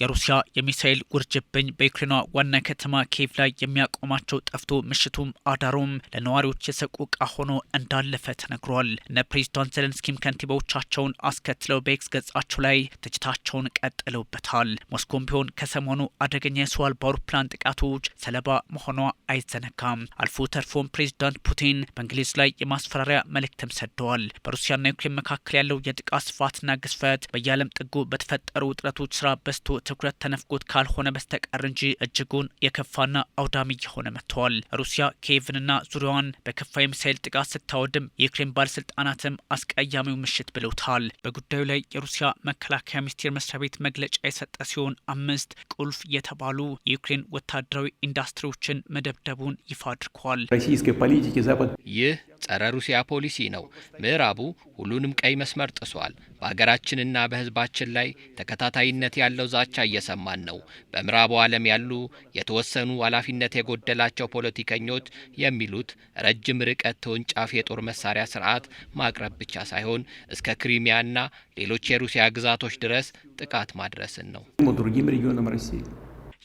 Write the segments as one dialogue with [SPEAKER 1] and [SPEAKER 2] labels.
[SPEAKER 1] የሩሲያ የሚሳኤል ውርጅብኝ በዩክሬኗ ዋና ከተማ ኪየቭ ላይ የሚያቆማቸው ጠፍቶ ምሽቱም አዳሩም ለነዋሪዎች የሰቆቃ ሆኖ እንዳለፈ ተነግሯል። እነ ፕሬዚዳንት ዜሌንስኪም ከንቲባዎቻቸውን አስከትለው በኤክስ ገጻቸው ላይ ትችታቸውን ቀጥለውበታል። ሞስኮም ቢሆን ከሰሞኑ አደገኛ የሰው አልባ አውሮፕላን ጥቃቶች ሰለባ መሆኗ አይዘነጋም። አልፎ ተርፎም ፕሬዚዳንት ፑቲን በእንግሊዝ ላይ የማስፈራሪያ መልእክትም ሰደዋል። በሩሲያና ዩክሬን መካከል ያለው የጥቃት ስፋትና ግዝፈት በየዓለም ጥጉ በተፈጠሩ ውጥረቶች ስራ በስቶ ትኩረት ተነፍጎት ካልሆነ በስተቀር እንጂ እጅጉን የከፋና አውዳሚ የሆነ መጥተዋል። ሩሲያ ኪየቭንና ዙሪያዋን በከፋ የሚሳኤል ጥቃት ስታወድም የዩክሬን ባለስልጣናትም አስቀያሚው ምሽት ብለውታል። በጉዳዩ ላይ የሩሲያ መከላከያ ሚኒስቴር መስሪያ ቤት መግለጫ የሰጠ ሲሆን 5 ቁልፍ የተባሉ የዩክሬን ወታደራዊ ኢንዱስትሪዎችን መደብደቡን ይፋ አድርጓል።
[SPEAKER 2] ይህ ጸረ ሩሲያ ፖሊሲ ነው። ምዕራቡ ሁሉንም ቀይ መስመር ጥሷል። በሀገራችንና በሕዝባችን ላይ ተከታታይነት ያለው ዛቻ እየሰማን ነው። በምዕራቡ ዓለም ያሉ የተወሰኑ ኃላፊነት የጎደላቸው ፖለቲከኞች የሚሉት ረጅም ርቀት ተወንጫፊ የጦር መሳሪያ ስርዓት ማቅረብ ብቻ ሳይሆን እስከ ክሪሚያና ሌሎች የሩሲያ ግዛቶች ድረስ ጥቃት ማድረስን ነው።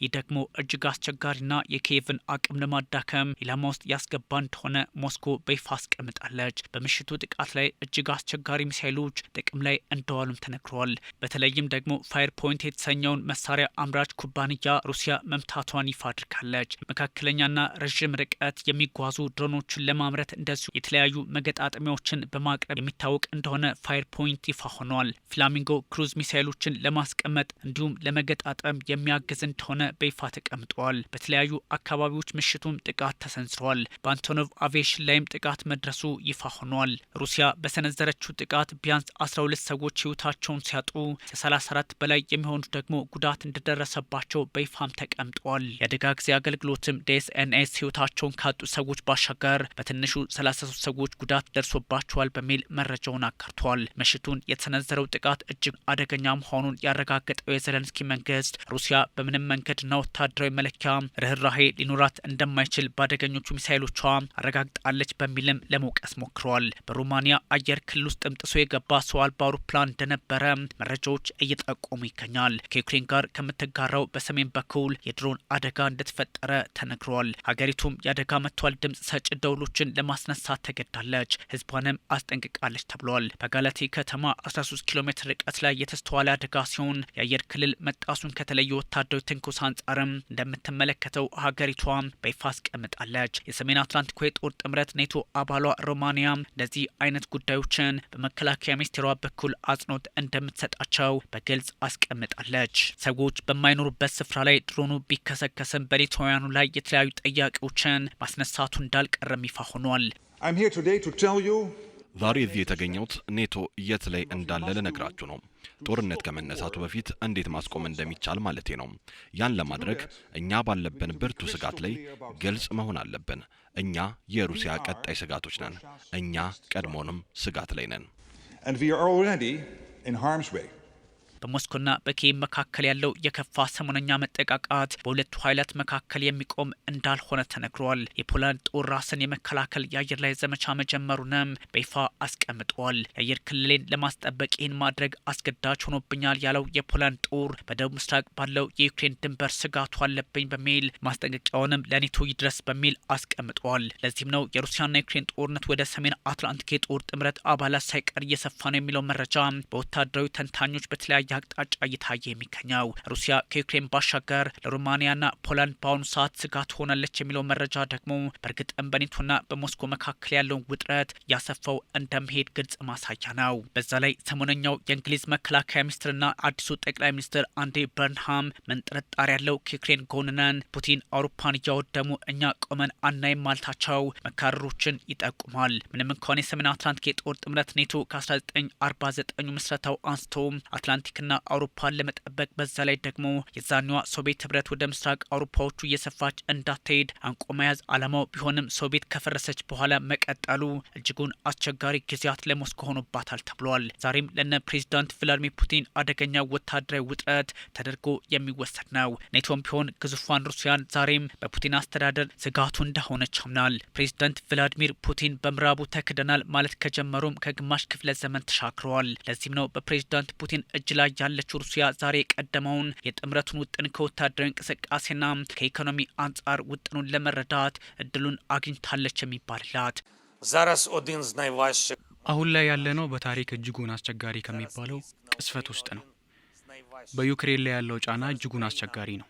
[SPEAKER 1] ይህ ደግሞ እጅግ አስቸጋሪና የኪየቭን አቅም ለማዳከም ኢላማ ውስጥ ያስገባ እንደሆነ ሞስኮ በይፋ አስቀምጣለች። በምሽቱ ጥቃት ላይ እጅግ አስቸጋሪ ሚሳይሎች ጥቅም ላይ እንደዋሉም ተነግረዋል። በተለይም ደግሞ ፋየር ፖይንት የተሰኘውን መሳሪያ አምራች ኩባንያ ሩሲያ መምታቷን ይፋ አድርጋለች። መካከለኛና ረዥም ርቀት የሚጓዙ ድሮኖችን ለማምረት እንደዚሁ የተለያዩ መገጣጠሚያዎችን በማቅረብ የሚታወቅ እንደሆነ ፋየር ፖይንት ይፋ ሆኗል። ፍላሚንጎ ክሩዝ ሚሳይሎችን ለማስቀመጥ እንዲሁም ለመገጣጠም የሚያግዝ እንደሆነ በይፋ ተቀምጧል። በተለያዩ አካባቢዎች ምሽቱም ጥቃት ተሰንዝሯል። በአንቶኖቭ አቪዬሽን ላይም ጥቃት መድረሱ ይፋ ሆኗል። ሩሲያ በሰነዘረችው ጥቃት ቢያንስ 12 ሰዎች ህይወታቸውን ሲያጡ ከ34 በላይ የሚሆኑ ደግሞ ጉዳት እንደደረሰባቸው በይፋም ተቀምጧል። የአደጋ ጊዜ አገልግሎትም ዲኤስኤንኤስ ህይወታቸውን ካጡ ሰዎች ባሻገር በትንሹ 33 ሰዎች ጉዳት ደርሶባቸዋል በሚል መረጃውን አጋርቷል። ምሽቱን የተሰነዘረው ጥቃት እጅግ አደገኛ መሆኑን ያረጋገጠው የዜሌንስኪ መንግስት ሩሲያ በምንም መንገድ ና ወታደራዊ መለኪያ ርህራሄ ሊኖራት እንደማይችል ባደገኞቹ ሚሳይሎቿ አረጋግጣለች በሚልም ለመውቀስ ሞክረዋል። በሮማኒያ አየር ክልል ውስጥም ጥሶ የገባ ሰው አልባ አውሮፕላን እንደነበረ መረጃዎች እየጠቆሙ ይገኛል። ከዩክሬን ጋር ከምትጋራው በሰሜን በኩል የድሮን አደጋ እንደተፈጠረ ተነግሯል። ሀገሪቱም የአደጋ መጥቷል ድምጽ ሰጭ ደውሎችን ለማስነሳት ተገዳለች። ህዝቧንም አስጠንቅቃለች ተብሏል። በጋላቴ ከተማ 13 ኪሎ ሜትር ርቀት ላይ የተስተዋለ አደጋ ሲሆን የአየር ክልል መጣሱን ከተለየ ወታደራዊ ትንኮሳ አንጻርም እንደምትመለከተው ሀገሪቷ በይፋ አስቀምጣለች። የሰሜን አትላንቲክ የጦር ጥምረት ኔቶ አባሏ ሮማኒያ እንደዚህ አይነት ጉዳዮችን በመከላከያ ሚኒስቴሯ በኩል አጽንኦት እንደምትሰጣቸው በግልጽ አስቀምጣለች። ሰዎች በማይኖሩበት ስፍራ ላይ ድሮኑ ቢከሰከስም በኔቶውያኑ ላይ የተለያዩ ጥያቄዎችን ማስነሳቱ እንዳልቀረም ይፋ ሆኗል።
[SPEAKER 3] ዛሬ እዚህ የተገኘሁት ኔቶ የት ላይ እንዳለ ልነግራችሁ ነው። ጦርነት ከመነሳቱ በፊት እንዴት ማስቆም እንደሚቻል ማለቴ ነው። ያን ለማድረግ እኛ ባለብን ብርቱ ስጋት ላይ ግልጽ መሆን አለብን። እኛ የሩሲያ ቀጣይ ስጋቶች ነን። እኛ ቀድሞንም ስጋት ላይ ነን።
[SPEAKER 1] በሞስኮና በኪየቭ መካከል ያለው የከፋ ሰሞነኛ መጠቃቃት በሁለቱ ኃይላት መካከል የሚቆም እንዳልሆነ ተነግሯል። የፖላንድ ጦር ራስን የመከላከል የአየር ላይ ዘመቻ መጀመሩንም በይፋ አስቀምጧል። የአየር ክልሌን ለማስጠበቅ ይህን ማድረግ አስገዳጅ ሆኖብኛል ያለው የፖላንድ ጦር በደቡብ ምስራቅ ባለው የዩክሬን ድንበር ስጋቱ አለብኝ በሚል ማስጠንቀቂያውንም ለኔቶ ይድረስ በሚል አስቀምጧል። ለዚህም ነው የሩሲያና ዩክሬን ጦርነት ወደ ሰሜን አትላንቲክ የጦር ጥምረት አባላት ሳይቀር እየሰፋ ነው የሚለው መረጃ በወታደራዊ ተንታኞች በተለያየ አቅጣጫ እየታየ የሚገኘው። ሩሲያ ከዩክሬን ባሻገር ለሮማኒያና ፖላንድ በአሁኑ ሰዓት ስጋት ሆናለች የሚለው መረጃ ደግሞ በእርግጥም በኔቶና በሞስኮ መካከል ያለውን ውጥረት ያሰፋው እንደሚሄድ ግልጽ ማሳያ ነው። በዛ ላይ ሰሞነኛው የእንግሊዝ መከላከያ ሚኒስትርና አዲሱ ጠቅላይ ሚኒስትር አንድሪ በርንሃም ምን ጥርጣሬ ያለው ከዩክሬን ጎን ነን፣ ፑቲን አውሮፓን እያወደሙ እኛ ቆመን አናይም ማለታቸው መካረሮችን ይጠቁማል። ምንም እንኳን የሰሜን አትላንቲክ የጦር ጥምረት ኔቶ ከ1949 ምስረታው አንስቶ አትላንቲክ ና አውሮፓን ለመጠበቅ በዛ ላይ ደግሞ የዛኔዋ ሶቪየት ህብረት ወደ ምስራቅ አውሮፓዎቹ እየሰፋች እንዳትሄድ አንቆ መያዝ አላማው ቢሆንም ሶቪየት ከፈረሰች በኋላ መቀጠሉ እጅጉን አስቸጋሪ ጊዜያት ለሞስኮ ሆኖባታል ተብሏል። ዛሬም ለነ ፕሬዚዳንት ቭላዲሚር ፑቲን አደገኛ ወታደራዊ ውጥረት ተደርጎ የሚወሰድ ነው። ኔቶም ቢሆን ግዙፏን ሩሲያን ዛሬም በፑቲን አስተዳደር ስጋቱ እንደሆነች አምናል። ፕሬዚዳንት ቭላዲሚር ፑቲን በምዕራቡ ተክደናል ማለት ከጀመሩም ከግማሽ ክፍለ ዘመን ተሻግረዋል። ለዚህም ነው በፕሬዚዳንት ፑቲን እጅ ላይ ላይ ያለችው ሩሲያ ዛሬ የቀደመውን የጥምረቱን ውጥን ከወታደራዊ እንቅስቃሴና ከኢኮኖሚ አንጻር ውጥኑን ለመረዳት እድሉን አግኝታለች የሚባልላት
[SPEAKER 4] አሁን ላይ ያለነው በታሪክ እጅጉን አስቸጋሪ ከሚባለው ቅስፈት ውስጥ ነው። በዩክሬን ላይ ያለው ጫና እጅጉን አስቸጋሪ ነው።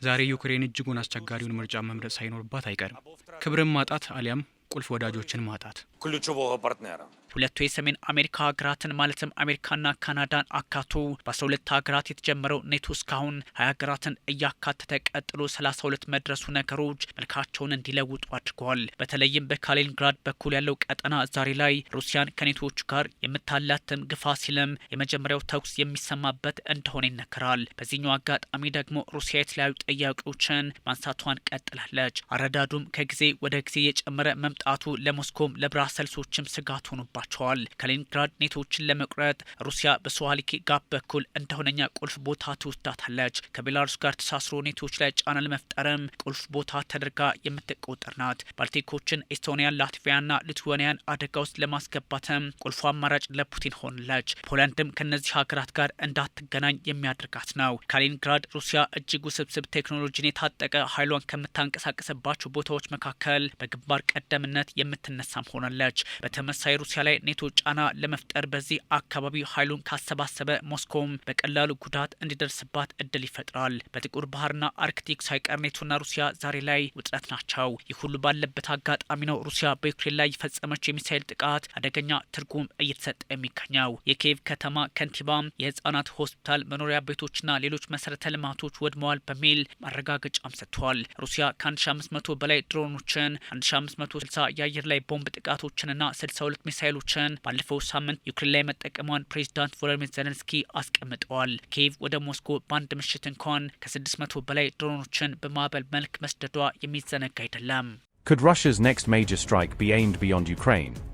[SPEAKER 4] ዛሬ ዩክሬን እጅጉን አስቸጋሪውን ምርጫ መምረጥ ሳይኖርባት አይቀርም። ክብርን ማጣት አሊያም ቁልፍ ወዳጆችን ማጣት።
[SPEAKER 1] ሁለቱ የሰሜን አሜሪካ ሀገራትን ማለትም አሜሪካና ካናዳን አካቶ በ12 ሀገራት የተጀመረው ኔቶ እስካሁን 20 ሀገራትን እያካተተ ቀጥሎ 32 መድረሱ ነገሮች መልካቸውን እንዲለውጡ አድርገዋል። በተለይም በካሊኒንግራድ በኩል ያለው ቀጠና ዛሬ ላይ ሩሲያን ከኔቶዎቹ ጋር የምታላትም ግፋ ሲልም የመጀመሪያው ተኩስ የሚሰማበት እንደሆነ ይነገራል። በዚህኛው አጋጣሚ ደግሞ ሩሲያ የተለያዩ ጥያቄዎችን ማንሳቷን ቀጥላለች። አረዳዱም ከጊዜ ወደ ጊዜ የጨመረ መምጣቱ ለሞስኮም ለብራሰልሶችም ስጋት ሆኖባቸዋል። ካሊኒንግራድ ኔቶዎችን ለመቁረጥ ሩሲያ በሶዋሊኪ ጋፕ በኩል እንደሆነኛ ቁልፍ ቦታ ትወስዳታለች። ከቤላሩስ ጋር ተሳስሮ ኔቶዎች ላይ ጫና ለመፍጠርም ቁልፍ ቦታ ተደርጋ የምትቆጠር ናት። ባልቲኮችን፣ ኤስቶኒያን፣ ላትቪያና ሊትዌኒያን አደጋ ውስጥ ለማስገባትም ቁልፉ አማራጭ ለፑቲን ሆንለች። ፖላንድም ከነዚህ ሀገራት ጋር እንዳትገናኝ የሚያደርጋት ነው። ካሊኒንግራድ ሩሲያ እጅግ ውስብስብ ቴክኖሎጂን የታጠቀ ኃይሏን ከምታንቀሳቀስባቸው ቦታዎች መካከል በግንባር ቀደምነት የምትነሳም ሆናለች። በተመሳይ ሩሲያ ላይ ኔቶ ጫና ለመፍጠር በዚህ አካባቢ ኃይሉን ካሰባሰበ ሞስኮም በቀላሉ ጉዳት እንዲደርስባት እድል ይፈጥራል። በጥቁር ባህርና አርክቲክ ሳይቀር ኔቶና ሩሲያ ዛሬ ላይ ውጥረት ናቸው። ይህ ሁሉ ባለበት አጋጣሚ ነው ሩሲያ በዩክሬን ላይ የፈጸመችው የሚሳኤል ጥቃት አደገኛ ትርጉም እየተሰጠ የሚገኘው። የኪየቭ ከተማ ከንቲባ የህጻናት ሆስፒታል፣ መኖሪያ ቤቶችና ሌሎች መሰረተ ልማቶች ወድመዋል በሚል ማረጋገጫም ሰጥቷል። ሩሲያ ከ1500 በላይ ድሮኖችን፣ 1560 የአየር ላይ ቦምብ ጥቃቶችንና 62 ሚሳይሎችን ባለፈው ሳምንት ዩክሬን ላይ መጠቀሟን ፕሬዚዳንት ቮሎዲሚር ዜሌንስኪ አስቀምጠዋል። ኪየቭ ወደ ሞስኮ በአንድ ምሽት እንኳን ከ600 በላይ ድሮኖችን በማዕበል መልክ መስደዷ የሚዘነጋ አይደለም።
[SPEAKER 5] Could Russia's next major strike be aimed beyond Ukraine?